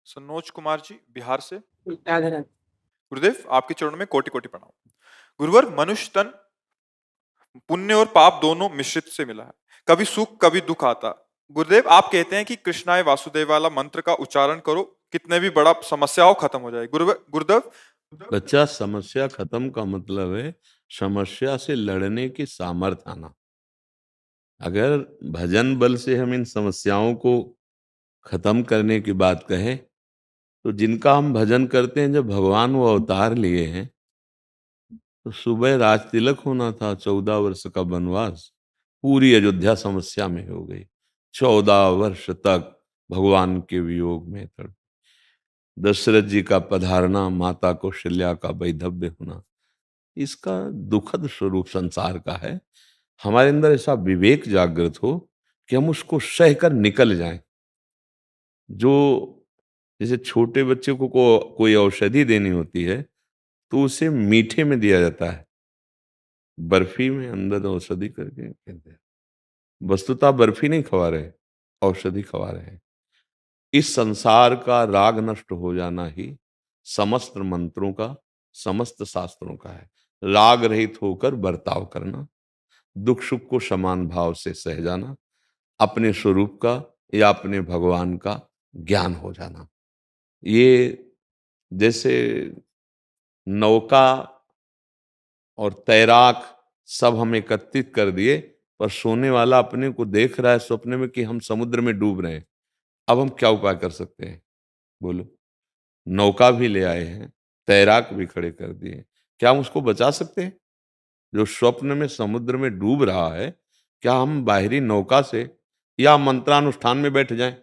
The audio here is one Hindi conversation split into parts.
सनोज कुमार जी बिहार से। राधे राधे। गुरुदेव आपके चरणों में कोटि कोटि प्रणाम। गुरुवर, मनुष्य तन पुण्य और पाप दोनों मिश्रित से मिला है। कभी सुख कभी दुख आता। गुरुदेव आप कहते हैं कि कृष्णाय वासुदेव वाला मंत्र का उच्चारण करो, कितने भी बड़ा समस्या हो खत्म हो जाए। गुरुदेव। बच्चा, समस्या खत्म का मतलब है समस्या से लड़ने की सामर्थ्य आना। अगर भजन बल से हम इन समस्याओं को खत्म करने की बात कहें तो जिनका हम भजन करते हैं, जब भगवान वो अवतार लिए हैं तो सुबह राज तिलक होना था, 14 वर्ष का वनवास, पूरी अयोध्या समस्या में हो गई। 14 वर्ष तक भगवान के वियोग में तड़पे। दशरथ जी का पधारना, माता कौशल्या का वैधव्य होना, इसका दुखद स्वरूप संसार का है। हमारे अंदर ऐसा विवेक जागृत हो कि हम उसको सहकर निकल जाएं। जो जैसे छोटे बच्चे को कोई औषधि देनी होती है तो उसे मीठे में दिया जाता है, बर्फी में अंदर औषधि करके कहते हैं। वस्तुतः बर्फी नहीं खवा रहे, औषधि खवा रहे हैं। इस संसार का राग नष्ट हो जाना ही समस्त मंत्रों का, समस्त शास्त्रों का है। राग रहित होकर बर्ताव करना, दुख सुख को समान भाव से सह जाना, अपने स्वरूप का या अपने भगवान का ज्ञान हो जाना। ये जैसे नौका और तैराक सब हम एकत्रित कर दिए, पर सोने वाला अपने को देख रहा है सपने में कि हम समुद्र में डूब रहे हैं। अब हम क्या उपाय कर सकते हैं, बोलो? नौका भी ले आए हैं, तैराक भी खड़े कर दिए, क्या हम उसको बचा सकते हैं? जो स्वप्न में समुद्र में डूब रहा है, क्या हम बाहरी नौका से या मंत्रानुष्ठान में बैठ जाएं?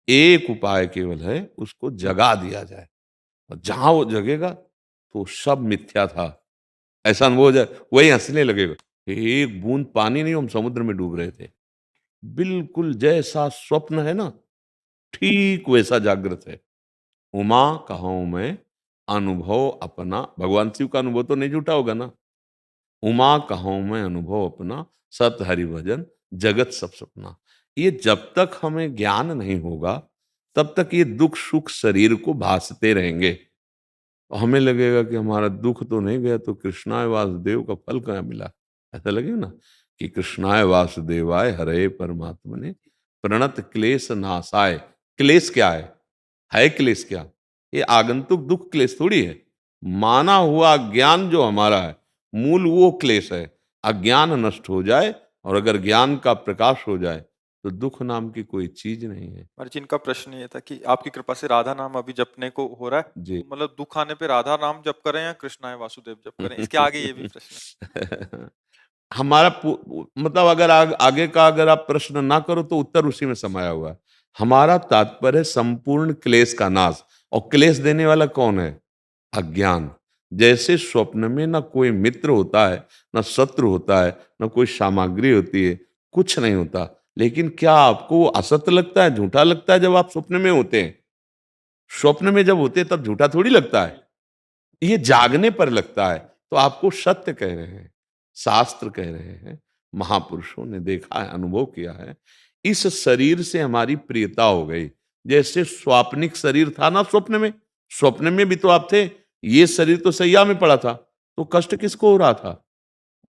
एक उपाय केवल है, उसको जगा दिया जाए, और जहां वो जगेगा तो सब मिथ्या था ऐसा अनुभव हो जाए, वही हंसने लगेगा। एक बूंद पानी नहीं, हम समुद्र में डूब रहे थे। बिल्कुल जैसा स्वप्न है ना, ठीक वैसा जागृत है। उमा कहूं मैं अनुभव अपना, भगवान शिव का अनुभव तो नहीं झूठा होगा ना। उमा कहूं मैं अनुभव अपना, सत हरि भजन जगत सब सपना। ये जब तक हमें ज्ञान नहीं होगा तब तक ये दुख सुख शरीर को भासते रहेंगे। और हमें लगेगा कि हमारा दुख तो नहीं गया, तो कृष्णाय वासुदेव का फल कहाँ मिला। ऐसा लगेगा ना कि कृष्णाय वासुदेवाय हरे परमात्मने प्रणत क्लेश नाशाय। क्लेश क्या है क्लेश क्या? ये आगंतुक दुख क्लेश थोड़ी है। माना हुआ ज्ञान जो हमारा है, मूल वो क्लेश है। अज्ञान नष्ट हो जाए और अगर ज्ञान का प्रकाश हो जाए तो दुख नाम की कोई चीज नहीं है। और जिनका प्रश्न ये था कि आपकी कृपा से राधा नाम अभी जपने को हो रहा है, जी। तो मतलब दुख आने पे राधा नाम जप करें या कृष्णाय वासुदेव जप करें, इसके आगे ये भी प्रश्न है। हमारा मतलब अगर आगे का अगर आप प्रश्न ना करो तो उत्तर उसी में समाया हुआ है। हमारा तात्पर्य है संपूर्ण क्लेश का नाश। और क्लेश देने वाला कौन है? अज्ञान। जैसे स्वप्न में ना कोई मित्र होता है, ना शत्रु होता है, ना कोई सामग्री होती है, कुछ नहीं होता। लेकिन क्या आपको असत्य लगता है, झूठा लगता है जब आप स्वप्न में होते हैं? स्वप्न में जब होते हैं तब झूठा थोड़ी लगता है, ये जागने पर लगता है। तो आपको सत्य कह रहे हैं, शास्त्र कह रहे हैं, महापुरुषों ने देखा है, अनुभव किया है। इस शरीर से हमारी प्रियता हो गई। जैसे स्वाप्निक शरीर था ना स्वप्न में, स्वप्न में भी तो आप थे। ये शरीर तो सैया में पड़ा था, तो कष्ट किसको हो रहा था?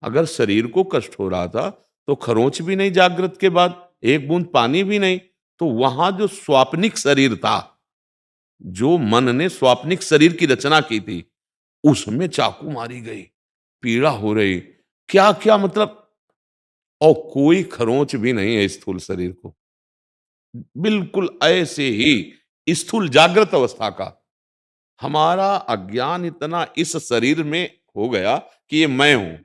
अगर शरीर को कष्ट हो रहा था तो खरोंच भी नहीं जागृत के बाद, एक बूंद पानी भी नहीं। तो वहां जो स्वाप्निक शरीर था, जो मन ने स्वाप्निक शरीर की रचना की थी, उसमें चाकू मारी गई, पीड़ा हो रही, क्या क्या मतलब। और कोई खरोंच भी नहीं है स्थूल शरीर को, बिल्कुल ऐसे ही स्थूल जागृत अवस्था का। हमारा अज्ञान इतना इस शरीर में हो गया कि ये मैं हूं,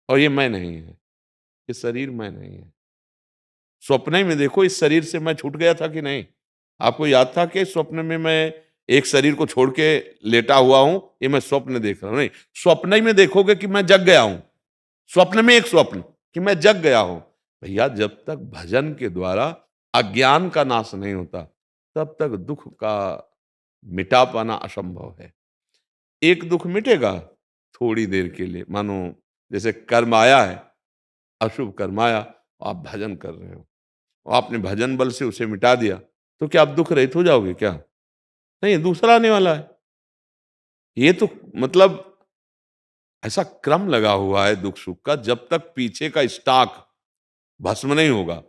और ये मैं नहीं है, ये शरीर मैं नहीं है। स्वप्न में देखो, इस शरीर से मैं छूट गया था कि नहीं? आपको याद था कि स्वप्न में मैं एक शरीर को छोड़ के लेटा हुआ हूं, ये मैं स्वप्न देख रहा हूं? नहीं, स्वप्न ही में देखोगे कि मैं जग गया हूं। स्वप्न में एक स्वप्न कि मैं जग गया हूं। भैया, जब तक भजन के द्वारा अज्ञान का नाश नहीं होता तब तक दुख का मिटा पाना असंभव है। एक दुख मिटेगा थोड़ी देर के लिए, मानो जैसे कर्म आया है, अशुभ कर्म आया, आप भजन कर रहे हो और आपने भजन बल से उसे मिटा दिया, तो क्या आप दुख रहित हो जाओगे क्या? नहीं, दूसरा आने वाला है। ये तो मतलब ऐसा क्रम लगा हुआ है दुख सुख का, जब तक पीछे का स्टॉक भस्म नहीं होगा,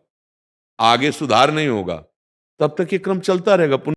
आगे सुधार नहीं होगा, तब तक ये क्रम चलता रहेगा।